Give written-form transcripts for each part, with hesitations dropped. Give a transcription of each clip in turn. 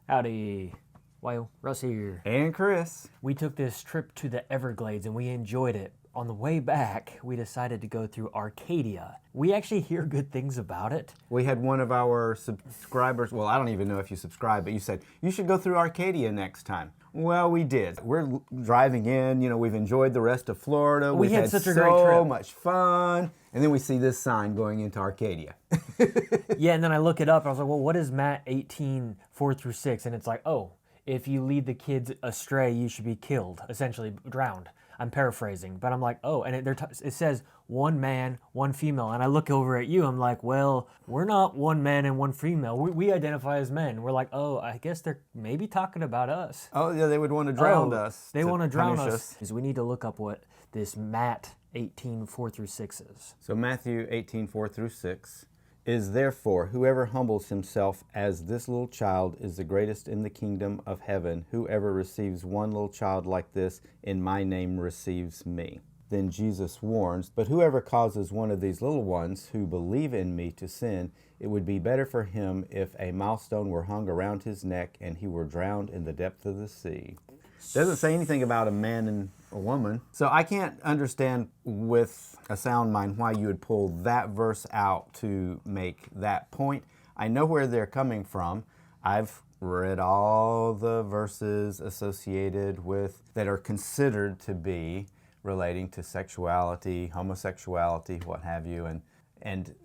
Howdy. Well, Russ here. And Chris. We took this trip to the Everglades and we enjoyed it. On the way back, we decided to go through Arcadia. We actually hear good things about it. We had one of our subscribers, well, I don't even know if you subscribe, but you said, you should go through Arcadia next time. Well, we did. We're driving in, we've enjoyed the rest of Florida. We had such a great so trip. much fun. And then we see this sign going into Arcadia. Yeah, and then I look it up and I was like, well, what is Matt 18, 4-6? And it's like, oh, if you lead the kids astray, you should be killed, essentially drowned. I'm paraphrasing, but I'm like, oh, and it says one man, one female. And I look over at you, I'm like, well, we're not one man and one female. We identify as men. We're like, oh, I guess they're maybe talking about us. Oh, yeah, they would want to drown us. They want to drown punish us. Because we need to look up what this Matt 18, 4-6 is. So Matthew 18, 4-6 is therefore, whoever humbles himself as this little child is the greatest in the kingdom of heaven. Whoever receives one little child like this in my name receives me. Then Jesus warns, but whoever causes one of these little ones who believe in me to sin, it would be better for him if a millstone were hung around his neck and he were drowned in the depth of the sea. Doesn't say anything about a man and a woman. So I can't understand with a sound mind why you would pull that verse out to make that point. I know where they're coming from. I've read all the verses associated with that are considered to be relating to sexuality, homosexuality, what have you, and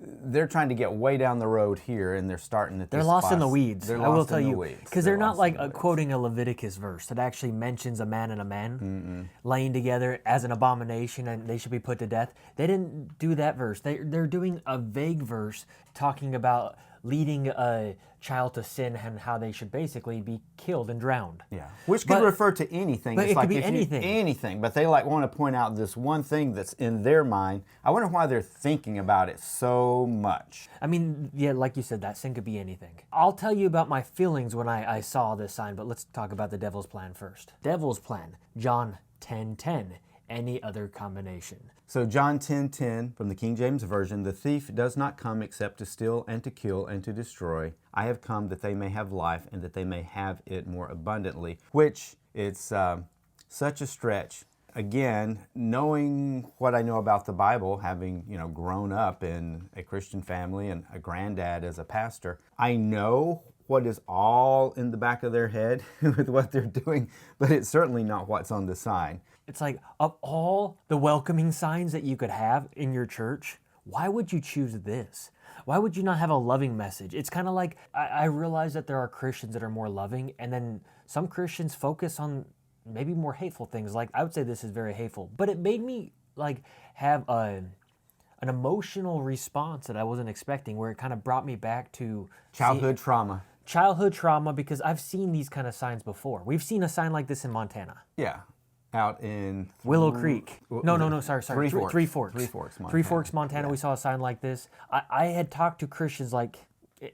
they're trying to get way down the road here, and they're starting at this They're lost spot. in the weeds. They're I will lost tell in the you, weeds. because they're not lost like in the weeds. quoting a Leviticus verse that actually mentions a man and a man laying together as an abomination and they should be put to death. They didn't do that verse. They're doing a vague verse talking about leading a child to sin and how they should basically be killed and drowned. Yeah, which could refer to anything. But It's it like could be if anything. Anything, but they want to point out this one thing that's in their mind. I wonder why they're thinking about it so much. I mean, yeah, like you said, that sin could be anything. I'll tell you about my feelings when I saw this sign, but let's talk about the devil's plan first. Devil's plan, John 10:10. Any other combination. So John 10:10 from the King James Version, the thief does not come except to steal and to kill and to destroy. I have come that they may have life and that they may have it more abundantly, which it's such a stretch. Again, knowing what I know about the Bible, having grown up in a Christian family and a granddad as a pastor, I know what is all in the back of their head with what they're doing, but it's certainly not what's on the sign. It's like, of all the welcoming signs that you could have in your church, why would you choose this? Why would you not have a loving message? It's kind of like, I realize that there are Christians that are more loving, and then some Christians focus on maybe more hateful things. Like, I would say this is very hateful, but it made me like have an emotional response that I wasn't expecting, where it kind of brought me back to Childhood trauma. Childhood trauma, because I've seen these kind of signs before. We've seen a sign like this in Montana. Yeah. Out in Willow Creek. No, sorry. Three Forks. Three Forks. Montana. Three Forks, Montana. Yeah. We saw a sign like this. I had talked to Christians like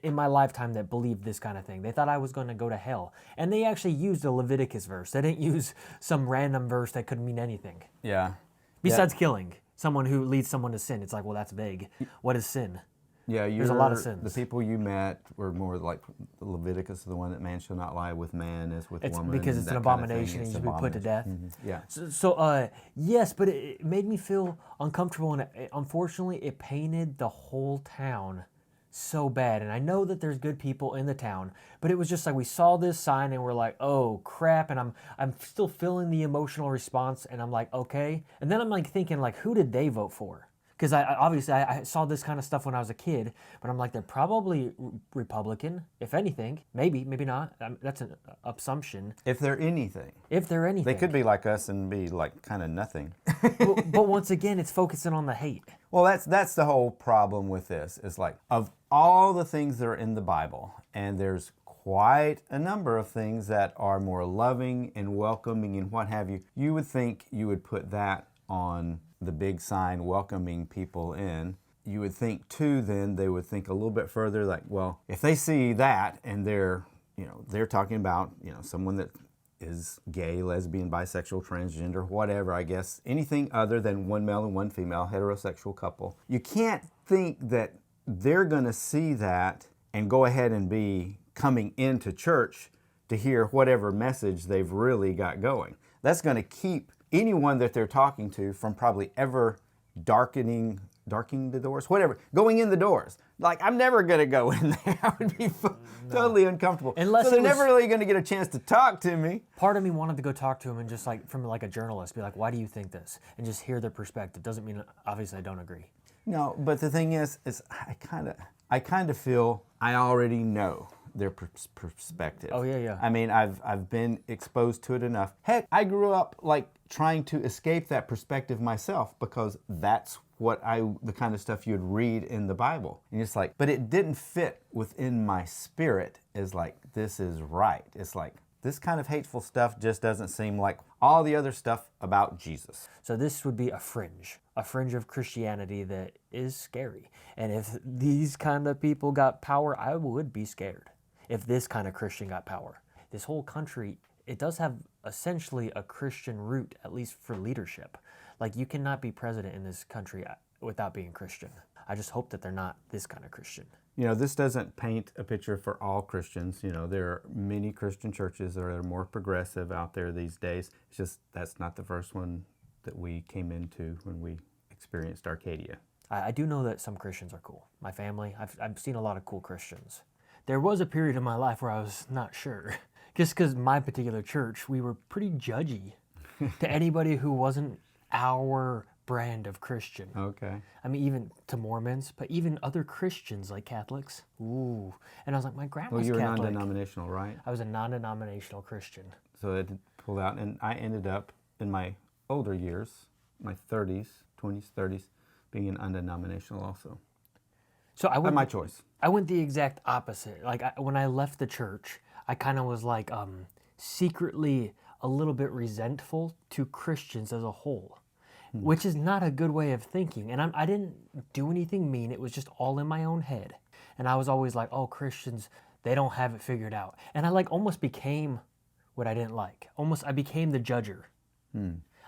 in my lifetime that believed this kind of thing. They thought I was going to go to hell. And they actually used a Leviticus verse. They didn't use some random verse that could mean anything. Yeah. Besides killing someone who leads someone to sin. It's like, well, that's vague. What is sin? Yeah, there's a lot of sins. The people you met were more like Leviticus, the one that man shall not lie with man as with woman. Because it's an abomination and you should be put to death. Mm-hmm. Yeah. So, yes, but it made me feel uncomfortable, and unfortunately, it painted the whole town so bad. And I know that there's good people in the town, but it was just like we saw this sign and we're like, oh crap, and I'm still feeling the emotional response, and I'm like, okay. And then I'm like thinking, like, who did they vote for? Because I saw this kind of stuff when I was a kid, but I'm like, they're probably Republican, if anything. Maybe not. That's an assumption. If they're anything. They could be like us and be like kind of nothing. but once again, it's focusing on the hate. Well, that's the whole problem with this. Is like, of all the things that are in the Bible, and there's quite a number of things that are more loving and welcoming and what have you, you would think you would put that on the big sign welcoming people in. You would think too, then they would think a little bit further, like, well, if they see that and they're talking about, someone that is gay, lesbian, bisexual, transgender, whatever, I guess, anything other than one male and one female, heterosexual couple, you can't think that they're going to see that and go ahead and be coming into church to hear whatever message they've really got going. That's going to keep anyone that they're talking to from probably ever darkening the doors, whatever, going in the doors. Like, I'm never going to go in there. I would be totally uncomfortable. Unless so they're it was- never really going to get a chance to talk to me. Part of me wanted to go talk to him and just like, from like a journalist, be like, why do you think this? And just hear their perspective. Doesn't mean, obviously, I don't agree. No, but the thing is I kind of feel I already know their perspective. Oh, yeah. I mean, I've been exposed to it enough. Heck, I grew up like trying to escape that perspective myself, because that's the kind of stuff you'd read in the Bible. And it's like, but it didn't fit within my spirit as like, this is right. It's like, this kind of hateful stuff just doesn't seem like all the other stuff about Jesus. So this would be a fringe of Christianity that is scary. And if these kind of people got power, I would be scared. If this kind of Christian got power. This whole country, it does have essentially a Christian root, at least for leadership. Like, you cannot be president in this country without being Christian. I just hope that they're not this kind of Christian. You know, this doesn't paint a picture for all Christians. You know, there are many Christian churches that are more progressive out there these days. It's just that's not the first one that we came into when we experienced Arcadia. I do know that some Christians are cool. My family, I've seen a lot of cool Christians. There was a period in my life where I was not sure. Just because my particular church, we were pretty judgy to anybody who wasn't our brand of Christian. Okay. I mean, even to Mormons, but even other Christians like Catholics. Ooh. And I was like, my grandma's Well, you were Catholic. non-denominational, right? I was a non-denominational Christian. So it pulled out, and I ended up in my older years, my 30s, 20s, 30s, being an undenominational also. So I went, my choice. I went the exact opposite. Like, when I left the church, I kind of was like secretly a little bit resentful to Christians as a whole, which is not a good way of thinking. And I didn't do anything mean. It was just all in my own head. And I was always like, oh, Christians, they don't have it figured out. And I like almost became what I didn't like. I became the judger.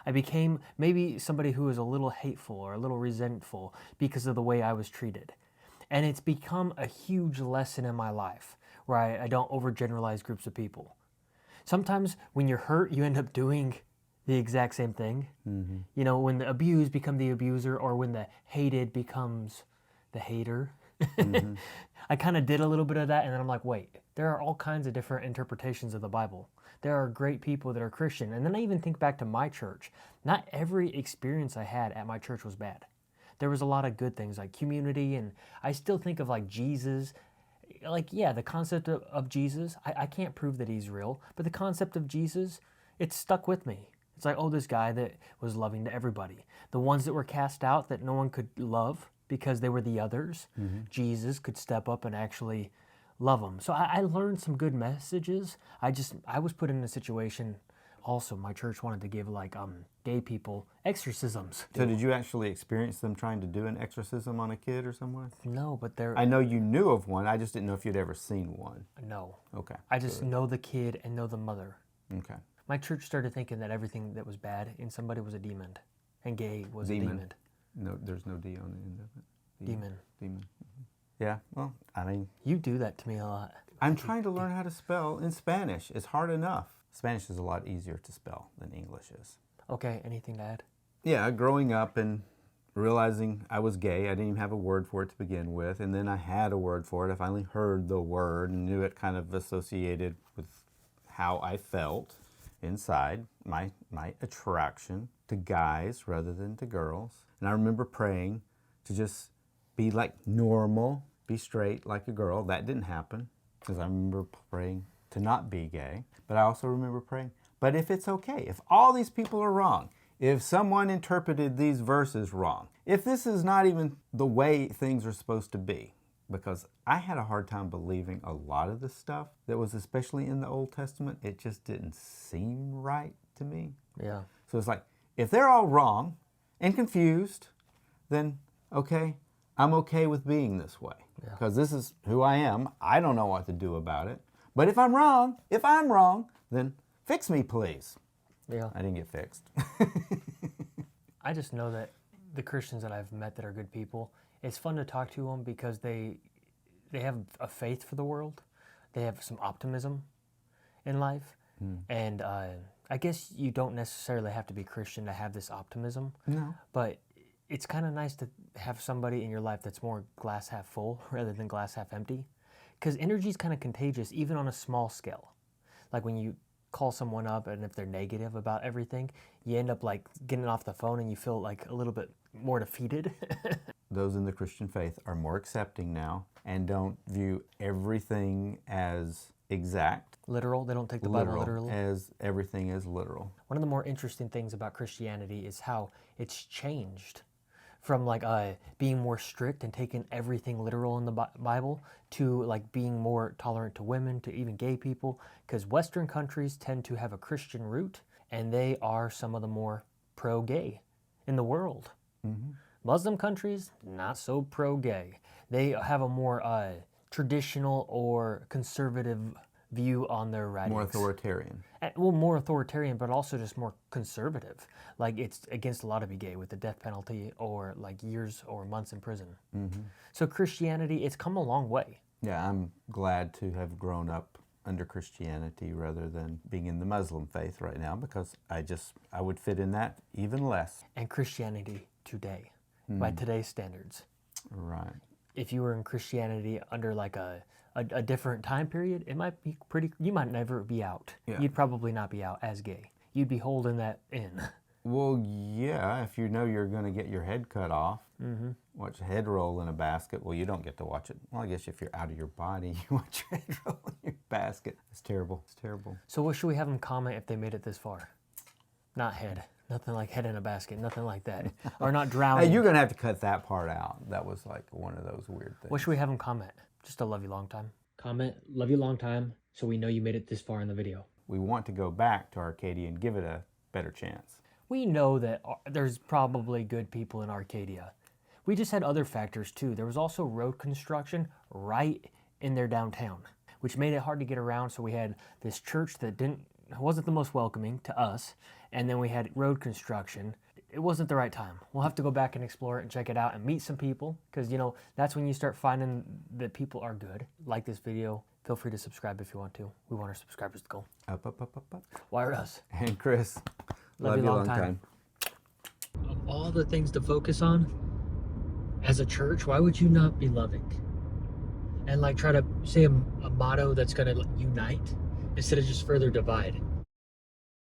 I became maybe somebody who was a little hateful or a little resentful because of the way I was treated. And it's become a huge lesson in my life where I don't overgeneralize groups of people. Sometimes when you're hurt, you end up doing the exact same thing. Mm-hmm. You know, when the abused become the abuser, or when the hated becomes the hater. Mm-hmm. I kind of did a little bit of that, and then I'm like, wait, there are all kinds of different interpretations of the Bible. There are great people that are Christian. And then I even think back to my church. Not every experience I had at my church was bad. There was a lot of good things like community, and I still think of like Jesus. Like, yeah, the concept of Jesus, I can't prove that he's real, but the concept of Jesus, it's stuck with me. It's like, oh, this guy that was loving to everybody. The ones that were cast out that no one could love because they were the others, Jesus could step up and actually love them. So I learned some good messages. I was put in a situation. Also, my church wanted to give like gay people exorcisms. So did you actually experience them trying to do an exorcism on a kid or someone? No, but they're... I know you knew of one. I just didn't know if you'd ever seen one. No. Okay. I just know the kid and know the mother. Okay. My church started thinking that everything that was bad in somebody was a demon, and gay was a demon. No, there's no D on the end of it. Demon. Demon. Yeah, well, I mean... You do that to me a lot. I'm trying to learn how to spell in Spanish. It's hard enough. Spanish is a lot easier to spell than English is. Okay, anything to add? Yeah, growing up and realizing I was gay, I didn't even have a word for it to begin with, and then I had a word for it. I finally heard the word and knew it kind of associated with how I felt inside, my attraction to guys rather than to girls. And I remember praying to just be like normal, be straight like a girl. That didn't happen, because I remember praying to not be gay. But I also remember praying, but if it's okay, if all these people are wrong, if someone interpreted these verses wrong, if this is not even the way things are supposed to be, because I had a hard time believing a lot of the stuff that was especially in the Old Testament. It just didn't seem right to me. Yeah. So it's like, if they're all wrong and confused, then okay, I'm okay with being this way, because this is who I am. I don't know what to do about it. But if I'm wrong, then fix me, please. Yeah. I didn't get fixed. I just know that the Christians that I've met that are good people, it's fun to talk to them because they have a faith for the world. They have some optimism. in life. And I guess you don't necessarily have to be Christian to have this optimism. No. But it's kind of nice to have somebody in your life that's more glass half full rather than glass half empty. Because energy is kind of contagious, even on a small scale. Like when you call someone up and if they're negative about everything, you end up like getting off the phone and you feel like a little bit more defeated. Those in the Christian faith are more accepting now and don't view everything as exact. Literal, they don't take the Bible literally. As everything is literal. One of the more interesting things about Christianity is how it's changed from like being more strict and taking everything literal in the Bible to like being more tolerant to women, to even gay people, because Western countries tend to have a Christian root and they are some of the more pro-gay in the world. Muslim countries, not so pro-gay. They have a more traditional or conservative view on their writings. More authoritarian. Well, more authoritarian, but also just more conservative. Like it's against a lot to be gay with the death penalty or like years or months in prison. So Christianity, it's come a long way. Yeah, I'm glad to have grown up under Christianity rather than being in the Muslim faith right now, because I would fit in that even less. And Christianity today, by today's standards. Right. If you were in Christianity under like a different time period, it might be you might never be out. Yeah. You'd probably not be out as gay. You'd be holding that in. Well, yeah, if you know you're going to get your head cut off, watch a head roll in a basket. Well, you don't get to watch it. Well, I guess if you're out of your body, you watch your head roll in your basket. It's terrible. It's terrible. So what should we have them comment if they made it this far? Not head. Nothing like head in a basket. Nothing like that. Or not drowning. Hey, you're going to have to cut that part out. That was like one of those weird things. What should we have them comment? Just a love you long time. Comment, love you long time, so we know you made it this far in the video. We want to go back to Arcadia and give it a better chance. We know that there's probably good people in Arcadia. We just had other factors too. There was also road construction right in their downtown, which made it hard to get around. So we had this church that wasn't the most welcoming to us, and then we had road construction. It wasn't the right time. We'll have to go back and explore it and check it out and meet some people, because you know that's when you start finding that people are good. Like this video. Feel free to subscribe if you want to. We want our subscribers to go Up, up, up, up, up. Why Russ? And Chris, love you long time. Of all the things to focus on as a church, why would you not be loving? And like try to say a motto that's going to unite instead of just further divide.